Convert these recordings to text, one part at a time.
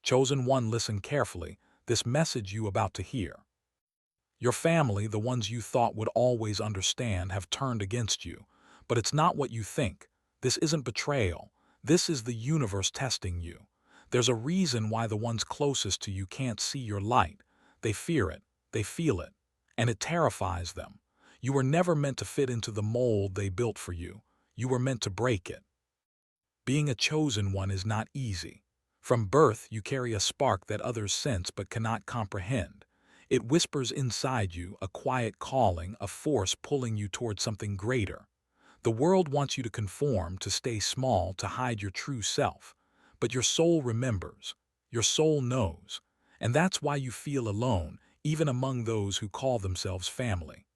Chosen one, listen carefully, this message you about to hear. Your family, the ones you thought would always understand, have turned against you. But it's not what you think. This isn't betrayal. This is the universe testing you. There's a reason why the ones closest to you can't see your light. They fear it, they feel it, and it terrifies them. You were never meant to fit into the mold they built for you. You were meant to break it. Being a chosen one is not easy. From birth, you carry a spark that others sense but cannot comprehend. It whispers inside you, a quiet calling, a force pulling you toward something greater. The world wants you to conform, to stay small, to hide your true self. But your soul remembers. Your soul knows. And that's why you feel alone, even among those who call themselves family.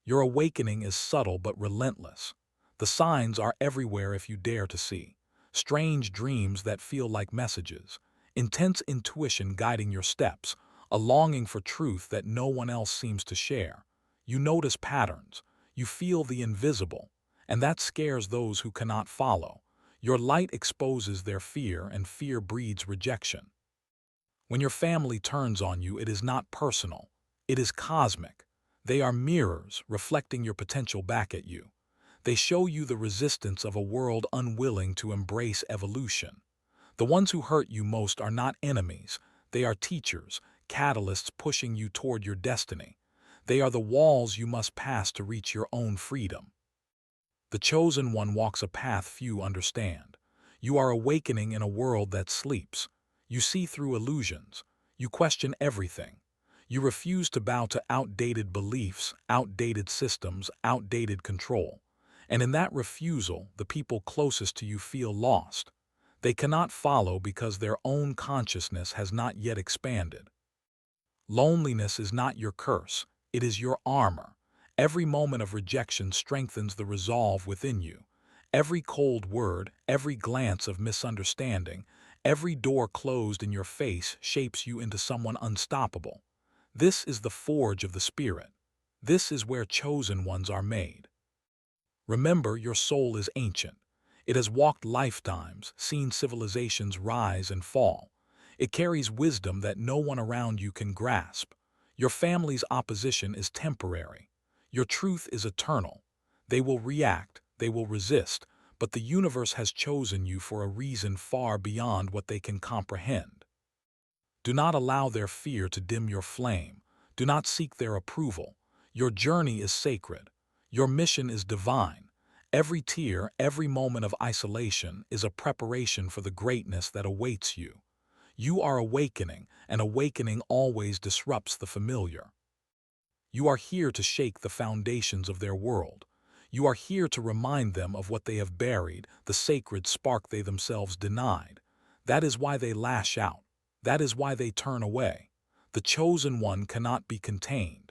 Your awakening is subtle but relentless. The signs are everywhere if you dare to see. Strange dreams that feel like messages, intense intuition guiding your steps, a longing for truth that no one else seems to share. You notice patterns, you feel the invisible, and that scares those who cannot follow. Your light exposes their fear, and fear breeds rejection. When your family turns on you, it is not personal. It is cosmic. They are mirrors reflecting your potential back at you. They show you the resistance of a world unwilling to embrace evolution. The ones who hurt you most are not enemies. They are teachers, catalysts pushing you toward your destiny. They are the walls you must pass to reach your own freedom. The chosen one walks a path few understand. You are awakening in a world that sleeps. You see through illusions. You question everything. You refuse to bow to outdated beliefs, outdated systems, outdated control. And in that refusal, the people closest to you feel lost. They cannot follow because their own consciousness has not yet expanded. Loneliness is not your curse, it is your armor. Every moment of rejection strengthens the resolve within you. Every cold word, every glance of misunderstanding, every door closed in your face shapes you into someone unstoppable. This is the forge of the spirit. This is where chosen ones are made. Remember, your soul is ancient. It has walked lifetimes, seen civilizations rise and fall. It carries wisdom that no one around you can grasp. Your family's opposition is temporary. Your truth is eternal. They will react, they will resist, but the universe has chosen you for a reason far beyond what they can comprehend. Do not allow their fear to dim your flame. Do not seek their approval. Your journey is sacred. Your mission is divine. Every tear, every moment of isolation is a preparation for the greatness that awaits you. You are awakening, and awakening always disrupts the familiar. You are here to shake the foundations of their world. You are here to remind them of what they have buried, the sacred spark they themselves denied. That is why they lash out. That is why they turn away. The chosen one cannot be contained.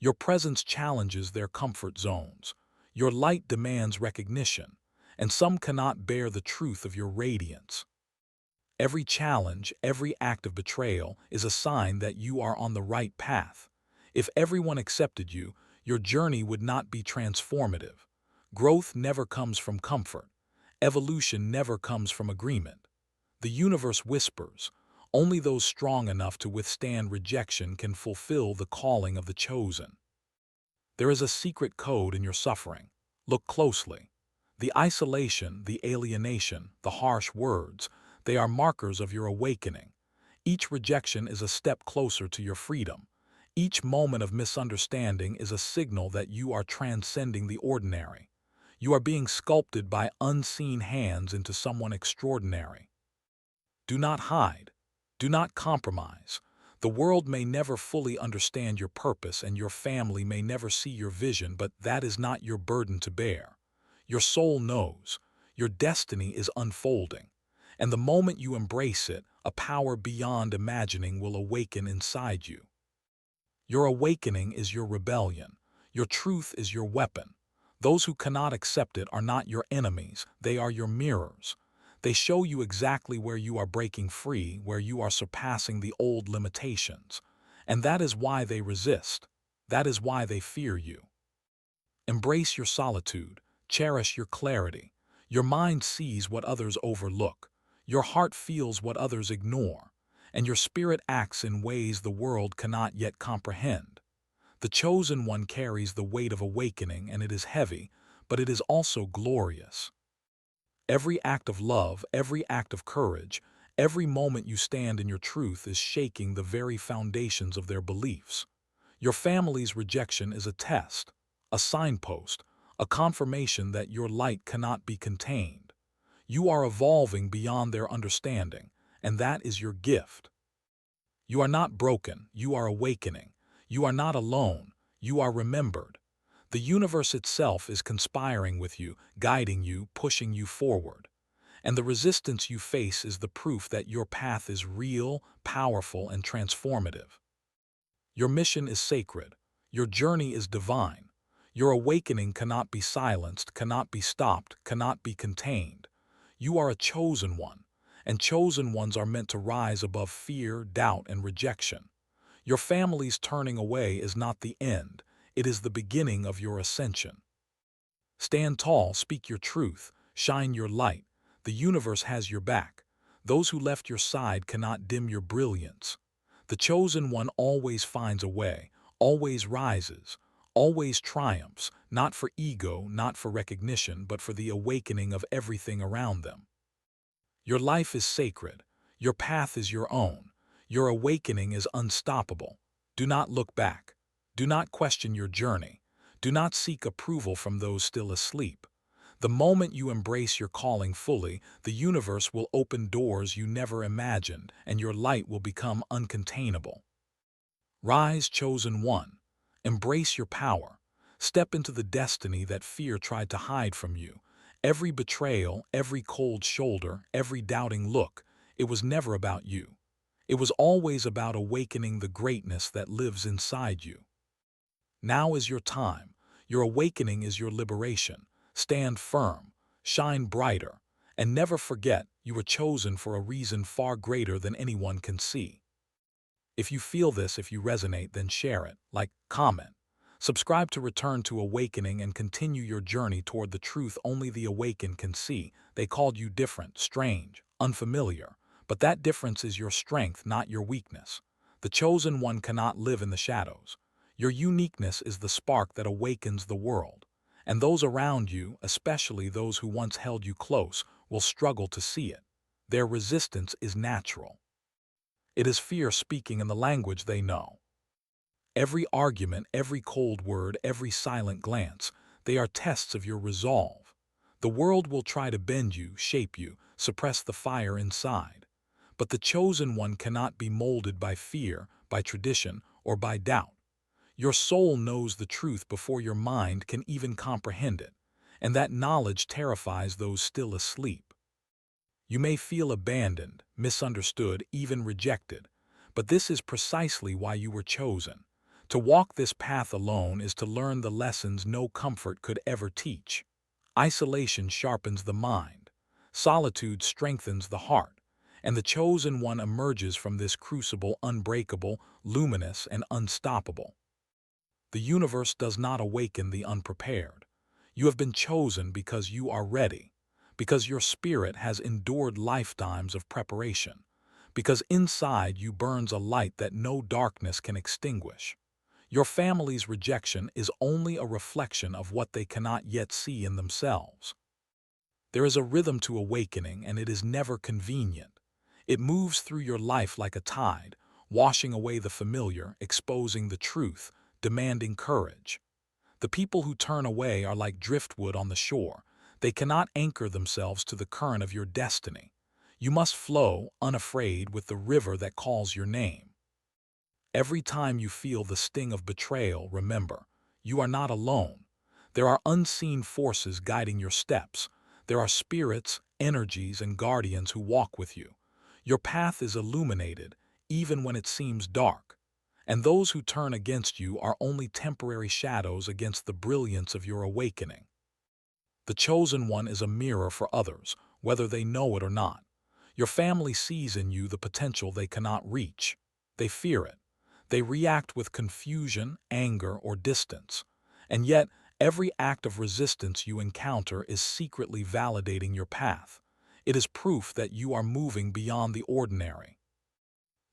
Your presence challenges their comfort zones. Your light demands recognition, and some cannot bear the truth of your radiance. Every challenge, every act of betrayal is a sign that you are on the right path. If everyone accepted you, your journey would not be transformative. Growth never comes from comfort. Evolution never comes from agreement. The universe whispers. Only those strong enough to withstand rejection can fulfill the calling of the chosen. There is a secret code in your suffering. Look closely. The isolation, the alienation, the harsh words, they are markers of your awakening. Each rejection is a step closer to your freedom. Each moment of misunderstanding is a signal that you are transcending the ordinary. You are being sculpted by unseen hands into someone extraordinary. Do not hide. Do not compromise. The world may never fully understand your purpose and your family may never see your vision, but that is not your burden to bear. Your soul knows. Your destiny is unfolding. And the moment you embrace it, a power beyond imagining will awaken inside you. Your awakening is your rebellion. Your truth is your weapon. Those who cannot accept it are not your enemies, they are your mirrors. They show you exactly where you are breaking free, where you are surpassing the old limitations. And that is why they resist. That is why they fear you. Embrace your solitude. Cherish your clarity. Your mind sees what others overlook. Your heart feels what others ignore. and your spirit acts in ways the world cannot yet comprehend. The chosen one carries the weight of awakening, and it is heavy, but it is also glorious. Every act of love, every act of courage, every moment you stand in your truth is shaking the very foundations of their beliefs. Your family's rejection is a test, a signpost, a confirmation that your light cannot be contained. You are evolving beyond their understanding, and that is your gift. You are not broken, you are awakening. You are not alone, you are remembered. The universe itself is conspiring with you, guiding you, pushing you forward. And the resistance you face is the proof that your path is real, powerful, and transformative. Your mission is sacred. Your journey is divine. Your awakening cannot be silenced, cannot be stopped, cannot be contained. You are a chosen one, and chosen ones are meant to rise above fear, doubt, and rejection. Your family's turning away is not the end, it is the beginning of your ascension. Stand tall, speak your truth, shine your light. The universe has your back. Those who left your side cannot dim your brilliance. The chosen one always finds a way, always rises, always triumphs, not for ego, not for recognition, but for the awakening of everything around them. Your life is sacred. Your path is your own. Your awakening is unstoppable. Do not look back. Do not question your journey. Do not seek approval from those still asleep. The moment you embrace your calling fully, the universe will open doors you never imagined, and your light will become uncontainable. Rise, chosen one. Embrace your power. Step into the destiny that fear tried to hide from you. Every betrayal, every cold shoulder, every doubting look, it was never about you. It was always about awakening the greatness that lives inside you. Now is your time. Your awakening is your liberation. Stand firm, shine brighter, and never forget you were chosen for a reason far greater than anyone can see. If you feel this, if you resonate, then share it, like, comment. Subscribe to Return to Awakening and continue your journey toward the truth only the awakened can see. They called you different, strange, unfamiliar, but that difference is your strength, not your weakness. The chosen one cannot live in the shadows. Your uniqueness is the spark that awakens the world. And those around you, especially those who once held you close, will struggle to see it. Their resistance is natural. It is fear speaking in the language they know. Every argument, every cold word, every silent glance, they are tests of your resolve. The world will try to bend you, shape you, suppress the fire inside. But the chosen one cannot be molded by fear, by tradition, or by doubt. Your soul knows the truth before your mind can even comprehend it, and that knowledge terrifies those still asleep. You may feel abandoned, misunderstood, even rejected, but this is precisely why you were chosen. To walk this path alone is to learn the lessons no comfort could ever teach. Isolation sharpens the mind, solitude strengthens the heart, and the chosen one emerges from this crucible unbreakable, luminous, and unstoppable. The universe does not awaken the unprepared. You have been chosen because you are ready, because your spirit has endured lifetimes of preparation, because inside you burns a light that no darkness can extinguish. Your family's rejection is only a reflection of what they cannot yet see in themselves. There is a rhythm to awakening, and it is never convenient. It moves through your life like a tide, washing away the familiar, exposing the truth, demanding courage. The people who turn away are like driftwood on the shore. They cannot anchor themselves to the current of your destiny. You must flow, unafraid, with the river that calls your name. Every time you feel the sting of betrayal, remember, you are not alone. There are unseen forces guiding your steps. There are spirits, energies, and guardians who walk with you. Your path is illuminated, even when it seems dark. And those who turn against you are only temporary shadows against the brilliance of your awakening. The chosen one is a mirror for others, whether they know it or not. Your family sees in you the potential they cannot reach. They fear it. They react with confusion, anger, or distance. And yet, every act of resistance you encounter is secretly validating your path. It is proof that you are moving beyond the ordinary.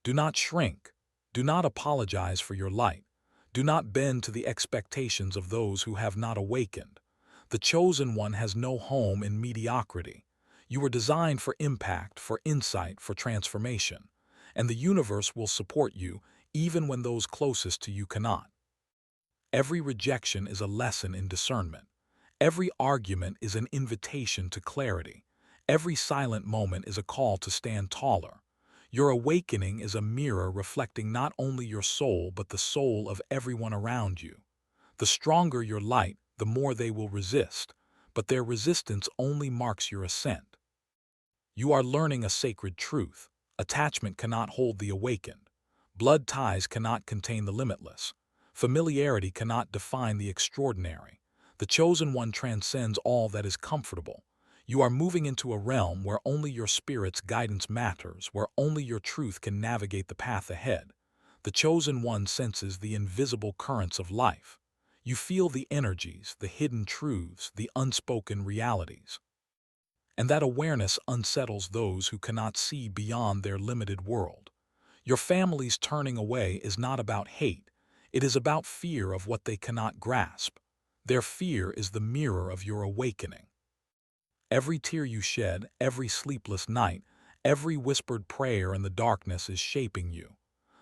Do not shrink. Do not apologize for your light. Do not bend to the expectations of those who have not awakened. The chosen one has no home in mediocrity. You were designed for impact, for insight, for transformation. And the universe will support you even when those closest to you cannot. Every rejection is a lesson in discernment. Every argument is an invitation to clarity. Every silent moment is a call to stand taller. Your awakening is a mirror reflecting not only your soul but the soul of everyone around you. The stronger your light, the more they will resist, but their resistance only marks your ascent. You are learning a sacred truth. Attachment cannot hold the awakened. Blood ties cannot contain the limitless. Familiarity cannot define the extraordinary. The chosen one transcends all that is comfortable. You are moving into a realm where only your spirit's guidance matters, where only your truth can navigate the path ahead. The chosen one senses the invisible currents of life. You feel the energies, the hidden truths, the unspoken realities. And that awareness unsettles those who cannot see beyond their limited world. Your family's turning away is not about hate. It is about fear of what they cannot grasp. Their fear is the mirror of your awakening. Every tear you shed, every sleepless night, every whispered prayer in the darkness is shaping you.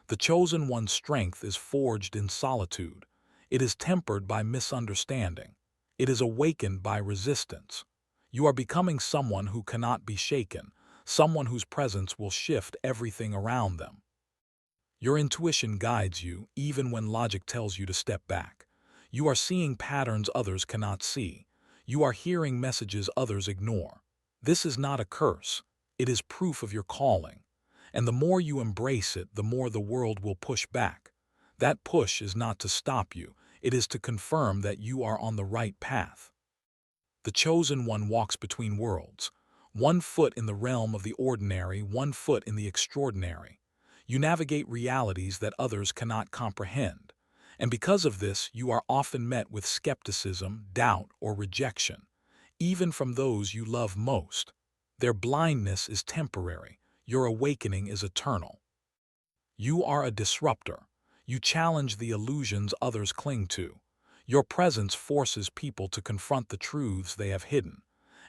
The chosen one's strength is forged in solitude. It is tempered by misunderstanding. It is awakened by resistance. You are becoming someone who cannot be shaken, someone whose presence will shift everything around them. Your intuition guides you even when logic tells you to step back. You are seeing patterns others cannot see. You are hearing messages others ignore. This is not a curse. It is proof of your calling. And the more you embrace it, the more the world will push back. That push is not to stop you. It is to confirm that you are on the right path. The chosen one walks between worlds. One foot in the realm of the ordinary, one foot in the extraordinary. You navigate realities that others cannot comprehend. And because of this, you are often met with skepticism, doubt, or rejection, even from those you love most. Their blindness is temporary. Your awakening is eternal. You are a disruptor. You challenge the illusions others cling to. Your presence forces people to confront the truths they have hidden.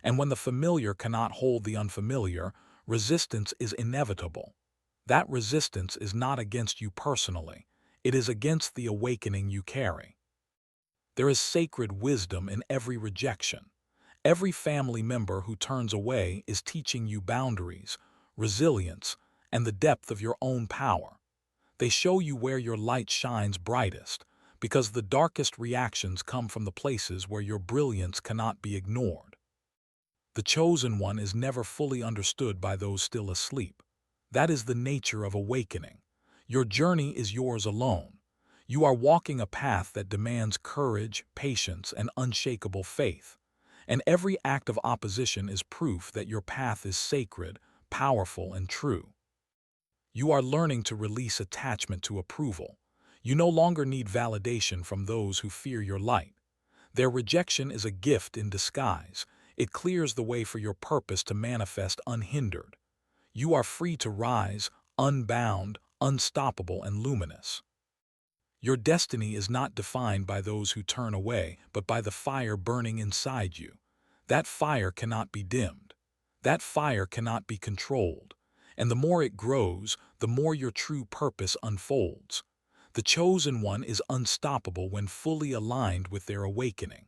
And when the familiar cannot hold the unfamiliar, resistance is inevitable. That resistance is not against you personally. It is against the awakening you carry. There is sacred wisdom in every rejection. Every family member who turns away is teaching you boundaries, resilience, and the depth of your own power. They show you where your light shines brightest, because the darkest reactions come from the places where your brilliance cannot be ignored. The chosen one is never fully understood by those still asleep. That is the nature of awakening. Your journey is yours alone. You are walking a path that demands courage, patience, and unshakable faith. And every act of opposition is proof that your path is sacred, powerful, and true. You are learning to release attachment to approval. You no longer need validation from those who fear your light. Their rejection is a gift in disguise. It clears the way for your purpose to manifest unhindered. You are free to rise, unbound, unstoppable, and luminous. Your destiny is not defined by those who turn away, but by the fire burning inside you. That fire cannot be dimmed. That fire cannot be controlled. And the more it grows, the more your true purpose unfolds. The chosen one is unstoppable when fully aligned with their awakening.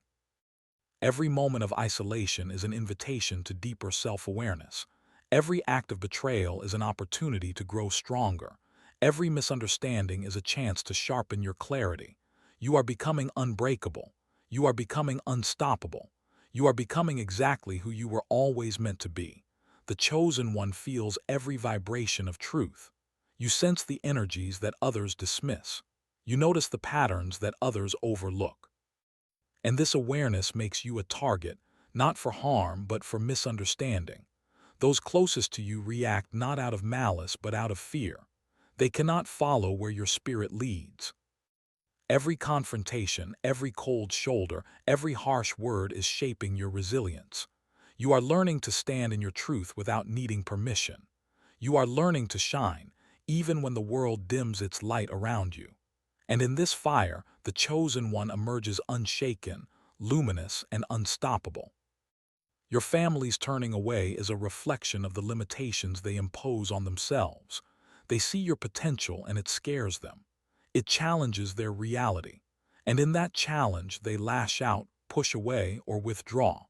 Every moment of isolation is an invitation to deeper self-awareness. Every act of betrayal is an opportunity to grow stronger. Every misunderstanding is a chance to sharpen your clarity. You are becoming unbreakable. You are becoming unstoppable. You are becoming exactly who you were always meant to be. The chosen one feels every vibration of truth. You sense the energies that others dismiss. You notice the patterns that others overlook. And this awareness makes you a target, not for harm but for misunderstanding. Those closest to you react not out of malice but out of fear. They cannot follow where your spirit leads. Every confrontation, every cold shoulder, every harsh word is shaping your resilience. You are learning to stand in your truth without needing permission. You are learning to shine, even when the world dims its light around you. And in this fire, the chosen one emerges unshaken, luminous, and unstoppable. Your family's turning away is a reflection of the limitations they impose on themselves. They see your potential and it scares them. It challenges their reality. And in that challenge, they lash out, push away, or withdraw.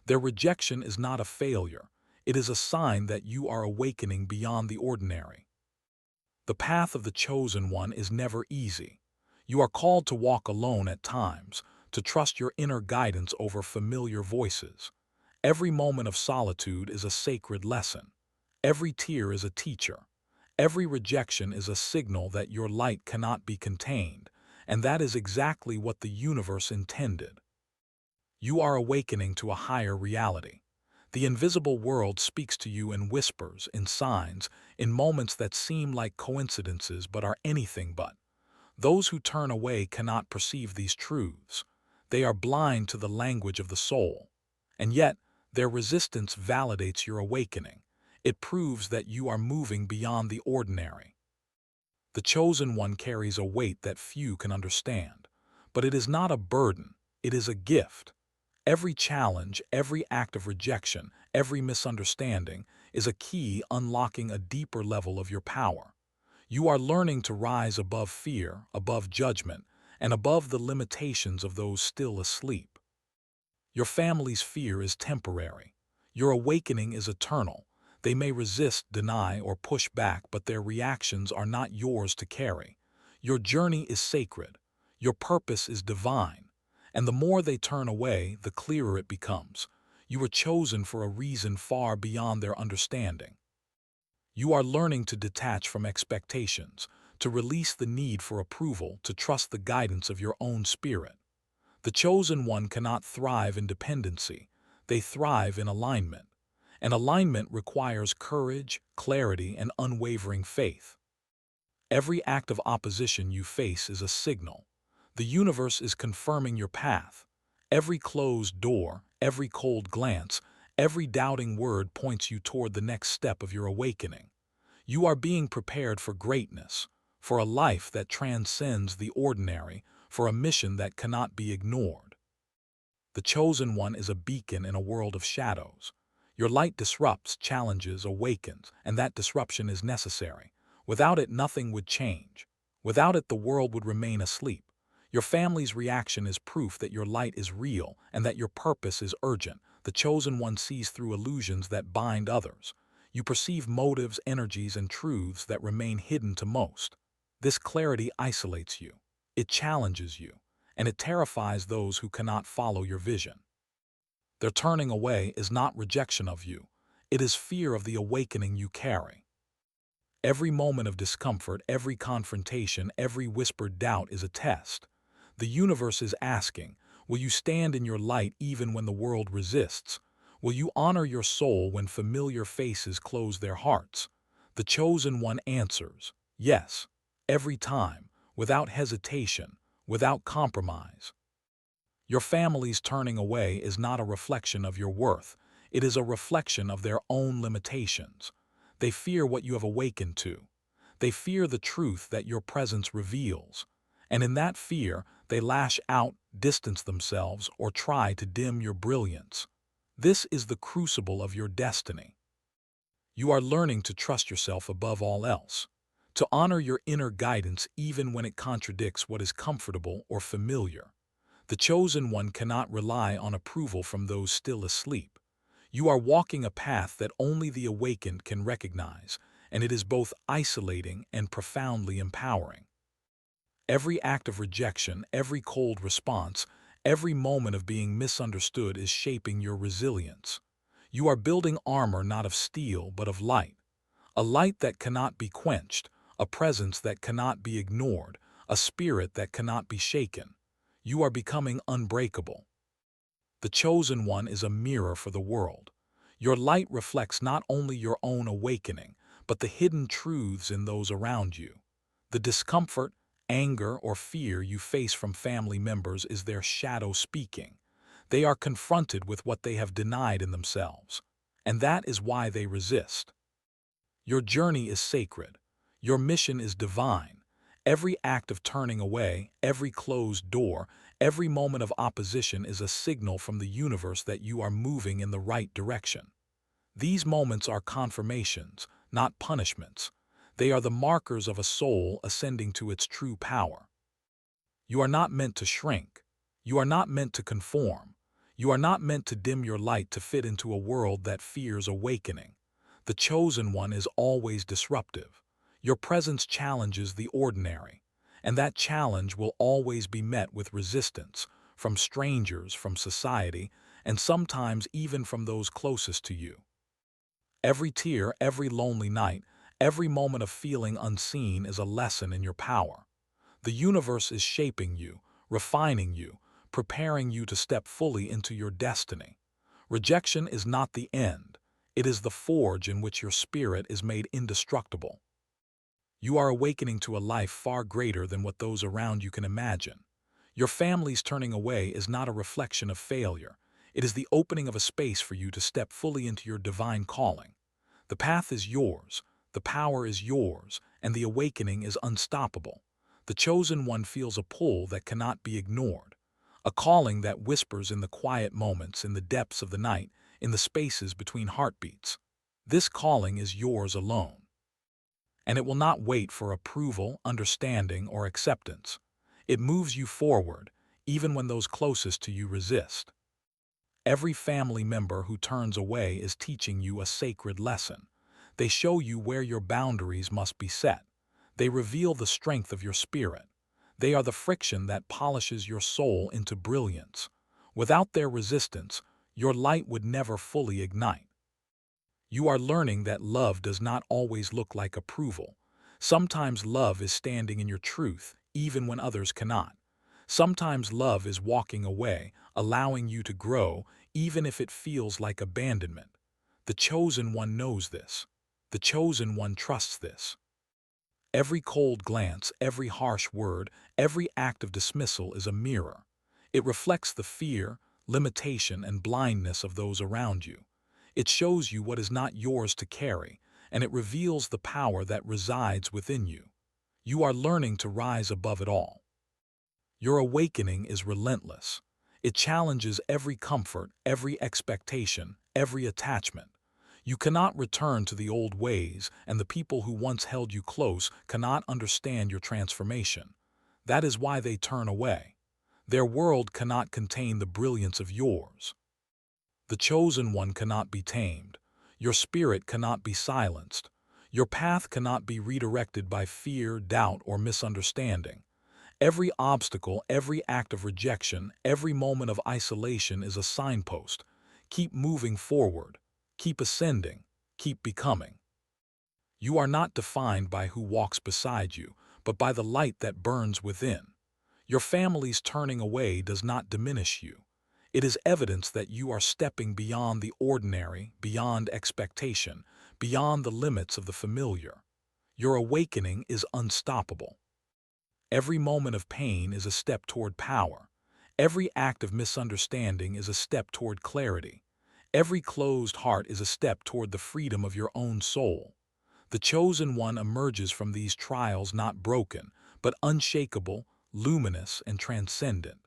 Their rejection is not a failure. It is a sign that you are awakening beyond the ordinary. The path of the chosen one is never easy. You are called to walk alone at times, to trust your inner guidance over familiar voices. Every moment of solitude is a sacred lesson. Every tear is a teacher. Every rejection is a signal that your light cannot be contained, and that is exactly what the universe intended. You are awakening to a higher reality. The invisible world speaks to you in whispers, in signs, in moments that seem like coincidences but are anything but. Those who turn away cannot perceive these truths. They are blind to the language of the soul. And yet, their resistance validates your awakening. It proves that you are moving beyond the ordinary. The chosen one carries a weight that few can understand. But it is not a burden, it is a gift. Every challenge, every act of rejection, every misunderstanding is a key unlocking a deeper level of your power. You are learning to rise above fear, above judgment, and above the limitations of those still asleep. Your family's fear is temporary. Your awakening is eternal. They may resist, deny, or push back, but their reactions are not yours to carry. Your journey is sacred. Your purpose is divine. And the more they turn away, the clearer it becomes. You were chosen for a reason far beyond their understanding. You are learning to detach from expectations, to release the need for approval, to trust the guidance of your own spirit. The chosen one cannot thrive in dependency. They thrive in alignment. And alignment requires courage, clarity, and unwavering faith. Every act of opposition you face is a signal. The universe is confirming your path. Every closed door, every cold glance, every doubting word points you toward the next step of your awakening. You are being prepared for greatness, for a life that transcends the ordinary, for a mission that cannot be ignored. The chosen one is a beacon in a world of shadows. Your light disrupts, challenges, awakens, and that disruption is necessary. Without it, nothing would change. Without it, the world would remain asleep. Your family's reaction is proof that your light is real and that your purpose is urgent. The chosen one sees through illusions that bind others. You perceive motives, energies, and truths that remain hidden to most. This clarity isolates you. It challenges you, and it terrifies those who cannot follow your vision. Their turning away is not rejection of you. It is fear of the awakening you carry. Every moment of discomfort, every confrontation, every whispered doubt is a test. The universe is asking, will you stand in your light even when the world resists? Will you honor your soul when familiar faces close their hearts? The chosen one answers, yes, every time, without hesitation, without compromise. Your family's turning away is not a reflection of your worth. It is a reflection of their own limitations. They fear what you have awakened to. They fear the truth that your presence reveals. And in that fear, they lash out, distance themselves, or try to dim your brilliance. This is the crucible of your destiny. You are learning to trust yourself above all else, to honor your inner guidance even when it contradicts what is comfortable or familiar. The chosen one cannot rely on approval from those still asleep. You are walking a path that only the awakened can recognize, and it is both isolating and profoundly empowering. Every act of rejection, every cold response, every moment of being misunderstood is shaping your resilience. You are building armor not of steel but of light, a light that cannot be quenched, a presence that cannot be ignored, a spirit that cannot be shaken. You are becoming unbreakable. The chosen one is a mirror for the world. Your light reflects not only your own awakening, but the hidden truths in those around you. The discomfort, anger, or fear you face from family members is their shadow speaking. They are confronted with what they have denied in themselves, and that is why they resist. Your journey is sacred. Your mission is divine. Every act of turning away, every closed door, every moment of opposition is a signal from the universe that you are moving in the right direction. These moments are confirmations, not punishments. They are the markers of a soul ascending to its true power. You are not meant to shrink. You are not meant to conform. You are not meant to dim your light to fit into a world that fears awakening. The chosen one is always disruptive. Your presence challenges the ordinary, and that challenge will always be met with resistance from strangers, from society, and sometimes even from those closest to you. Every tear, every lonely night, every moment of feeling unseen is a lesson in your power. The universe is shaping you, refining you, preparing you to step fully into your destiny. Rejection is not the end. It is the forge in which your spirit is made indestructible. You are awakening to a life far greater than what those around you can imagine. Your family's turning away is not a reflection of failure. It is the opening of a space for you to step fully into your divine calling. The path is yours, the power is yours, and the awakening is unstoppable. The chosen one feels a pull that cannot be ignored, a calling that whispers in the quiet moments, in the depths of the night, in the spaces between heartbeats. This calling is yours alone, and it will not wait for approval, understanding, or acceptance. It moves you forward, even when those closest to you resist. Every family member who turns away is teaching you a sacred lesson. They show you where your boundaries must be set. They reveal the strength of your spirit. They are the friction that polishes your soul into brilliance. Without their resistance, your light would never fully ignite. You are learning that love does not always look like approval. Sometimes love is standing in your truth, even when others cannot. Sometimes love is walking away, allowing you to grow, even if it feels like abandonment. The chosen one knows this. The chosen one trusts this. Every cold glance, every harsh word, every act of dismissal is a mirror. It reflects the fear, limitation, and blindness of those around you. It shows you what is not yours to carry, and it reveals the power that resides within you. You are learning to rise above it all. Your awakening is relentless. It challenges every comfort, every expectation, every attachment. You cannot return to the old ways, and the people who once held you close cannot understand your transformation. That is why they turn away. Their world cannot contain the brilliance of yours. The chosen one cannot be tamed. Your spirit cannot be silenced. Your path cannot be redirected by fear, doubt, or misunderstanding. Every obstacle, every act of rejection, every moment of isolation is a signpost. Keep moving forward. Keep ascending. Keep becoming. You are not defined by who walks beside you, but by the light that burns within. Your family's turning away does not diminish you. It is evidence that you are stepping beyond the ordinary, beyond expectation, beyond the limits of the familiar. Your awakening is unstoppable. Every moment of pain is a step toward power. Every act of misunderstanding is a step toward clarity. Every closed heart is a step toward the freedom of your own soul. The chosen one emerges from these trials not broken, but unshakable, luminous, and transcendent.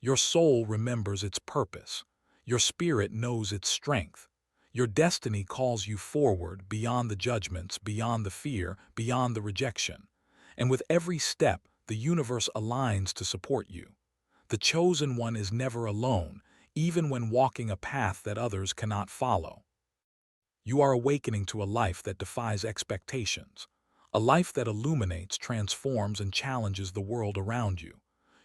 Your soul remembers its purpose. Your spirit knows its strength. Your destiny calls you forward beyond the judgments, beyond the fear, beyond the rejection. And with every step, the universe aligns to support you. The chosen one is never alone, even when walking a path that others cannot follow. You are awakening to a life that defies expectations, a life that illuminates, transforms, and challenges the world around you.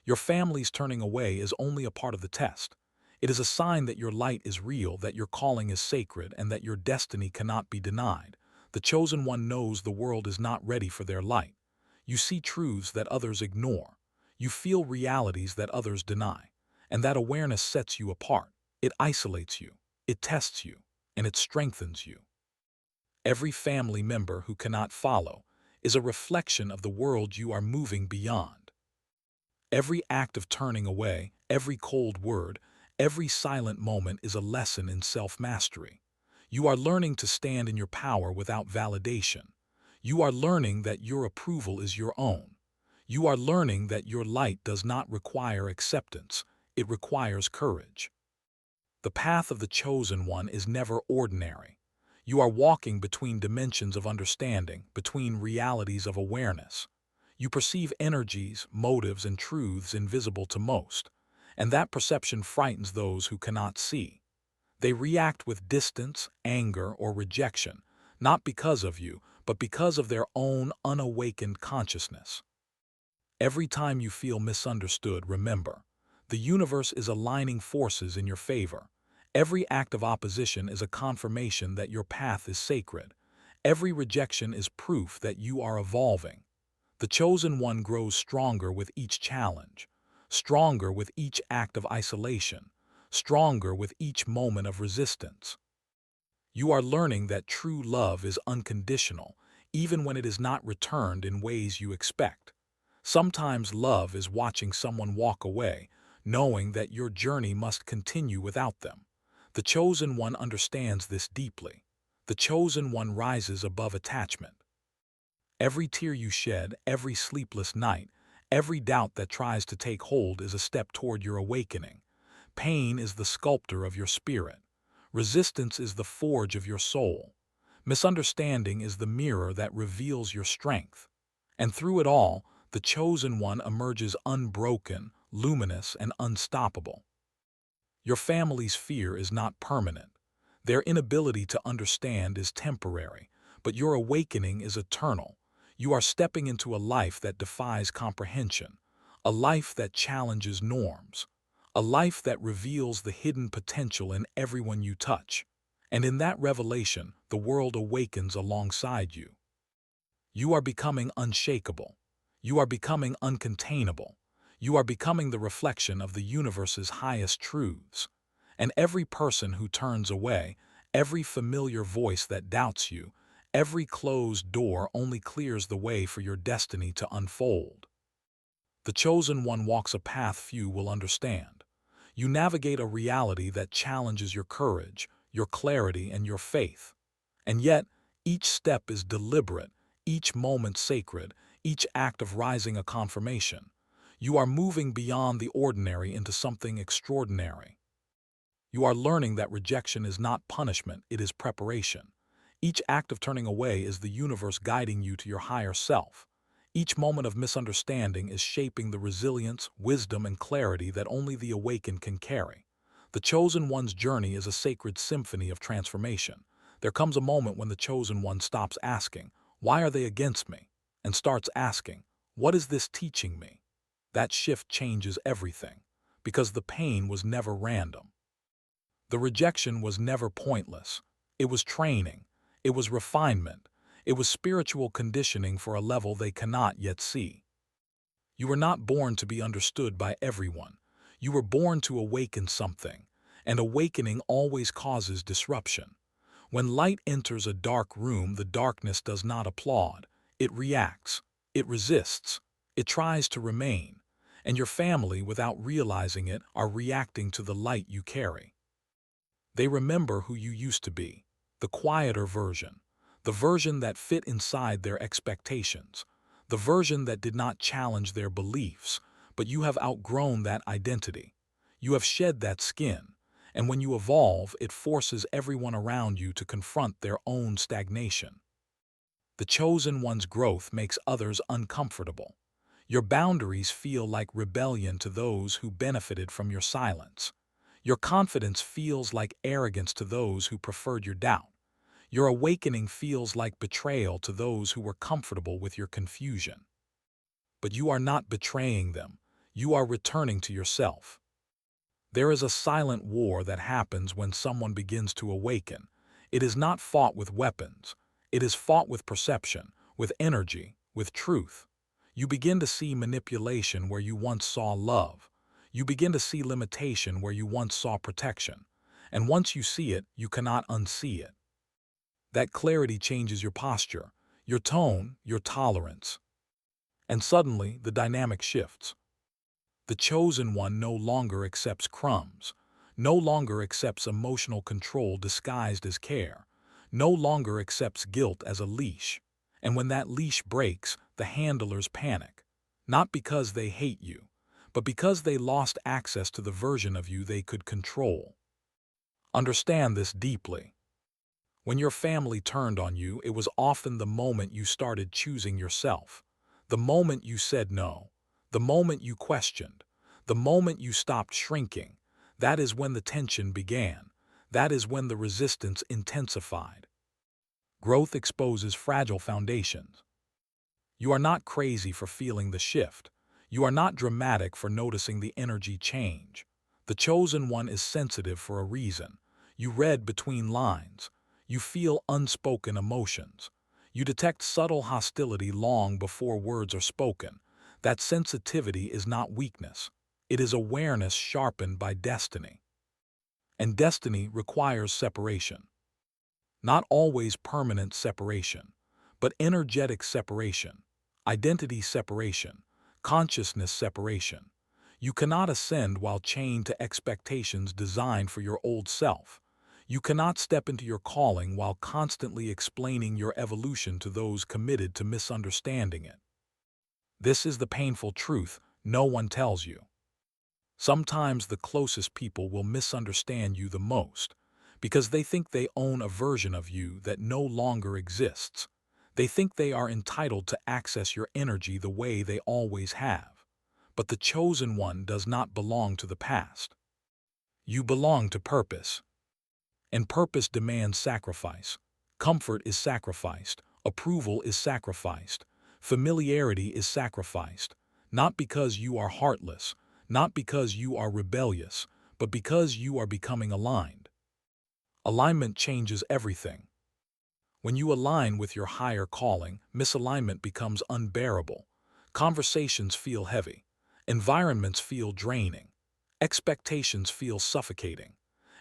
Your family's turning away is only a part of the test. It is a sign that your light is real, that your calling is sacred, and that your destiny cannot be denied. The chosen one knows the world is not ready for their light. You see truths that others ignore. You feel realities that others deny. And that awareness sets you apart. It isolates you. It tests you. And it strengthens you. Every family member who cannot follow is a reflection of the world you are moving beyond. Every act of turning away, every cold word, every silent moment is a lesson in self-mastery. You are learning to stand in your power without validation. You are learning that your approval is your own. You are learning that your light does not require acceptance, it requires courage. The path of the chosen one is never ordinary. You are walking between dimensions of understanding, between realities of awareness. You perceive energies, motives, and truths invisible to most, and that perception frightens those who cannot see. They react with distance, anger, or rejection, not because of you, but because of their own unawakened consciousness. Every time you feel misunderstood, remember, the universe is aligning forces in your favor. Every act of opposition is a confirmation that your path is sacred. Every rejection is proof that you are evolving. The chosen one grows stronger with each challenge, stronger with each act of isolation, stronger with each moment of resistance. You are learning that true love is unconditional, even when it is not returned in ways you expect. Sometimes love is watching someone walk away, knowing that your journey must continue without them. The chosen one understands this deeply. The chosen one rises above attachment. Every tear you shed, every sleepless night, every doubt that tries to take hold is a step toward your awakening. Pain is the sculptor of your spirit. Resistance is the forge of your soul. Misunderstanding is the mirror that reveals your strength. And through it all, the chosen one emerges unbroken, luminous, and unstoppable. Your family's fear is not permanent. Their inability to understand is temporary, but your awakening is eternal. You are stepping into a life that defies comprehension, a life that challenges norms, a life that reveals the hidden potential in everyone you touch. And in that revelation, the world awakens alongside you. You are becoming unshakable. You are becoming uncontainable. You are becoming the reflection of the universe's highest truths. And every person who turns away, every familiar voice that doubts you, every closed door only clears the way for your destiny to unfold. The chosen one walks a path few will understand. You navigate a reality that challenges your courage, your clarity, and your faith. And yet, each step is deliberate, each moment sacred, each act of rising a confirmation. You are moving beyond the ordinary into something extraordinary. You are learning that rejection is not punishment, it is preparation. Each act of turning away is the universe guiding you to your higher self. Each moment of misunderstanding is shaping the resilience, wisdom, and clarity that only the awakened can carry. The chosen one's journey is a sacred symphony of transformation. There comes a moment when the chosen one stops asking, "Why are they against me?" and starts asking, "What is this teaching me?" That shift changes everything, because the pain was never random. The rejection was never pointless. It was training. It was refinement. It was spiritual conditioning for a level they cannot yet see. You were not born to be understood by everyone. You were born to awaken something, and awakening always causes disruption. When light enters a dark room, the darkness does not applaud. It reacts. It resists. It tries to remain. And your family, without realizing it, are reacting to the light you carry. They remember who you used to be, the quieter version, the version that fit inside their expectations, the version that did not challenge their beliefs, but you have outgrown that identity. You have shed that skin, and when you evolve, it forces everyone around you to confront their own stagnation. The chosen one's growth makes others uncomfortable. Your boundaries feel like rebellion to those who benefited from your silence. Your confidence feels like arrogance to those who preferred your doubt. Your awakening feels like betrayal to those who were comfortable with your confusion. But you are not betraying them. You are returning to yourself. There is a silent war that happens when someone begins to awaken. It is not fought with weapons. It is fought with perception, with energy, with truth. You begin to see manipulation where you once saw love. You begin to see limitation where you once saw protection. And once you see it, you cannot unsee it. That clarity changes your posture, your tone, your tolerance. And suddenly, the dynamic shifts. The chosen one no longer accepts crumbs, no longer accepts emotional control disguised as care, no longer accepts guilt as a leash. And when that leash breaks, the handlers panic. Not because they hate you, but because they lost access to the version of you they could control. Understand this deeply. When your family turned on you, it was often the moment you started choosing yourself, the moment you said no, the moment you questioned, the moment you stopped shrinking. That is when the tension began. That is when the resistance intensified. Growth exposes fragile foundations. You are not crazy for feeling the shift. You are not dramatic for noticing the energy change. The chosen one is sensitive for a reason. You read between lines. You feel unspoken emotions. You detect subtle hostility long before words are spoken. That sensitivity is not weakness. It is awareness sharpened by destiny. And destiny requires separation. Not always permanent separation, but energetic separation, identity separation, consciousness separation. You cannot ascend while chained to expectations designed for your old self. You cannot step into your calling while constantly explaining your evolution to those committed to misunderstanding it. This is the painful truth no one tells you. Sometimes the closest people will misunderstand you the most because they think they own a version of you that no longer exists. They think they are entitled to access your energy the way they always have. But the chosen one does not belong to the past. You belong to purpose. And purpose demands sacrifice. Comfort is sacrificed. Approval is sacrificed. Familiarity is sacrificed. Not because you are heartless, not because you are rebellious, but because you are becoming aligned. Alignment changes everything. When you align with your higher calling, misalignment becomes unbearable. Conversations feel heavy. Environments feel draining. Expectations feel suffocating.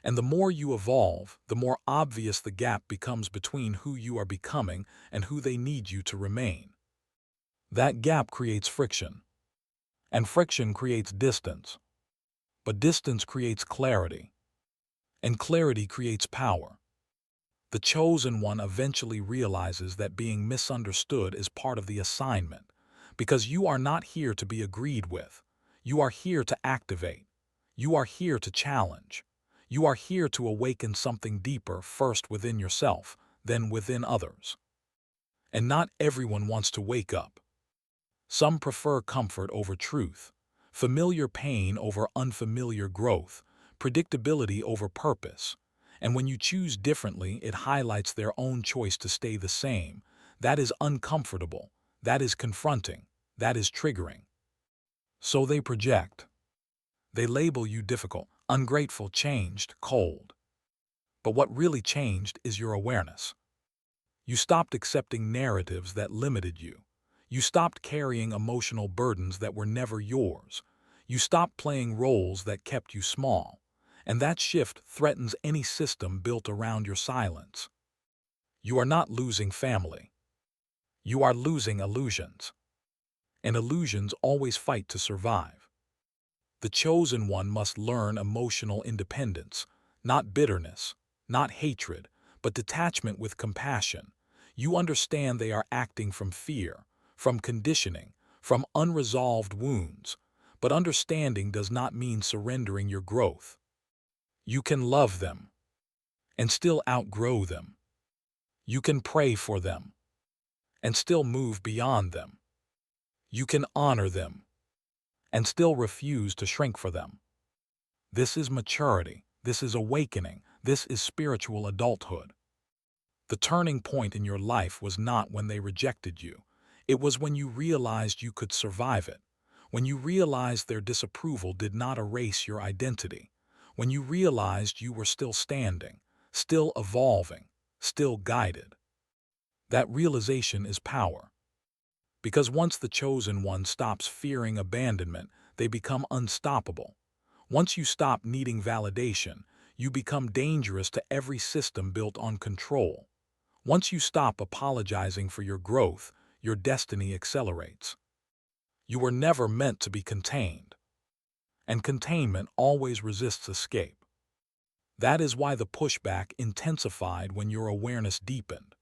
And the more you evolve, the more obvious the gap becomes between who you are becoming and who they need you to remain. That gap creates friction. And friction creates distance. But distance creates clarity. And clarity creates power. The chosen one eventually realizes that being misunderstood is part of the assignment, because you are not here to be agreed with. You are here to activate. You are here to challenge. You are here to awaken something deeper, first within yourself, then within others. And not everyone wants to wake up. Some prefer comfort over truth, familiar pain over unfamiliar growth, predictability over purpose. And when you choose differently, it highlights their own choice to stay the same. That is uncomfortable. That is confronting. That is triggering. So they project. They label you difficult, ungrateful, changed, cold. But what really changed is your awareness. You stopped accepting narratives that limited you. You stopped carrying emotional burdens that were never yours. You stopped playing roles that kept you small. And that shift threatens any system built around your silence. You are not losing family. You are losing illusions. And illusions always fight to survive. The chosen one must learn emotional independence, not bitterness, not hatred, but detachment with compassion. You understand they are acting from fear, from conditioning, from unresolved wounds. But understanding does not mean surrendering your growth. You can love them and still outgrow them. You can pray for them and still move beyond them. You can honor them and still refuse to shrink for them. This is maturity. This is awakening. This is spiritual adulthood. The turning point in your life was not when they rejected you. It was when you realized you could survive it. When you realized their disapproval did not erase your identity. When you realized you were still standing, still evolving, still guided. That realization is power. Because once the chosen one stops fearing abandonment, they become unstoppable. Once you stop needing validation, you become dangerous to every system built on control. Once you stop apologizing for your growth, your destiny accelerates. You were never meant to be contained. And containment always resists escape. That is why the pushback intensified when your awareness deepened.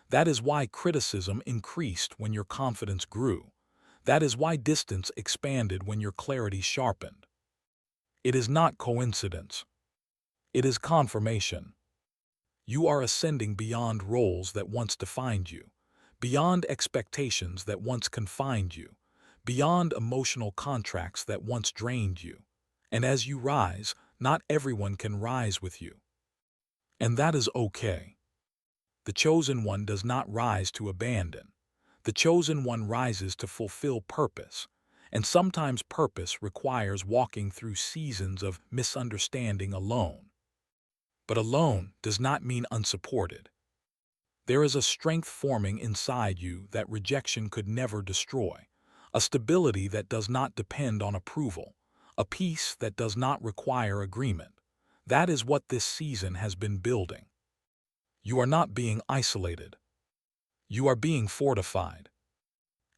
That is why criticism increased when your confidence grew. That is why distance expanded when your clarity sharpened. It is not coincidence. It is confirmation. You are ascending beyond roles that once defined you, beyond expectations that once confined you, beyond emotional contracts that once drained you. And as you rise, not everyone can rise with you. And that is okay. The chosen one does not rise to abandon. The chosen one rises to fulfill purpose. And sometimes purpose requires walking through seasons of misunderstanding alone. But alone does not mean unsupported. There is a strength forming inside you that rejection could never destroy, a stability that does not depend on approval, a peace that does not require agreement. That is what this season has been building. You are not being isolated. You are being fortified.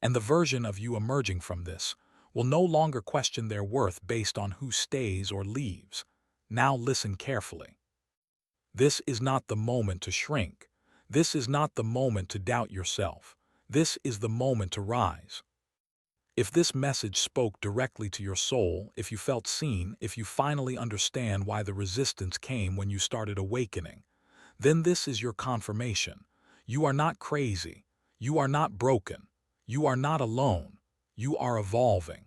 And the version of you emerging from this will no longer question their worth based on who stays or leaves. Now listen carefully. This is not the moment to shrink. This is not the moment to doubt yourself. This is the moment to rise. If this message spoke directly to your soul, if you felt seen, if you finally understand why the resistance came when you started awakening, then this is your confirmation. You are not crazy. You are not broken. You are not alone. You are evolving.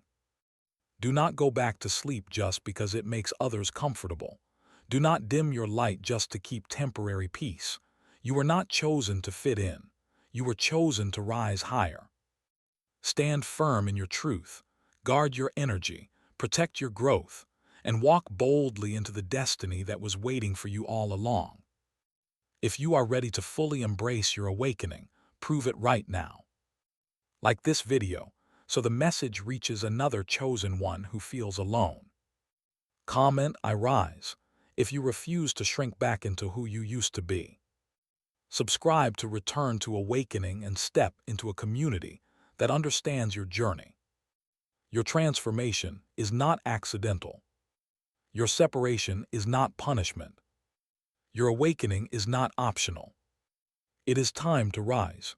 Do not go back to sleep just because it makes others comfortable. Do not dim your light just to keep temporary peace. You were not chosen to fit in. You were chosen to rise higher. Stand firm in your truth. Guard your energy. Protect your growth. And walk boldly into the destiny that was waiting for you all along. If you are ready to fully embrace your awakening, prove it right now. Like this video, so the message reaches another chosen one who feels alone. Comment, "I rise," if you refuse to shrink back into who you used to be. Subscribe to return to awakening and step into a community that understands your journey. Your transformation is not accidental. Your separation is not punishment. Your awakening is not optional. It is time to rise.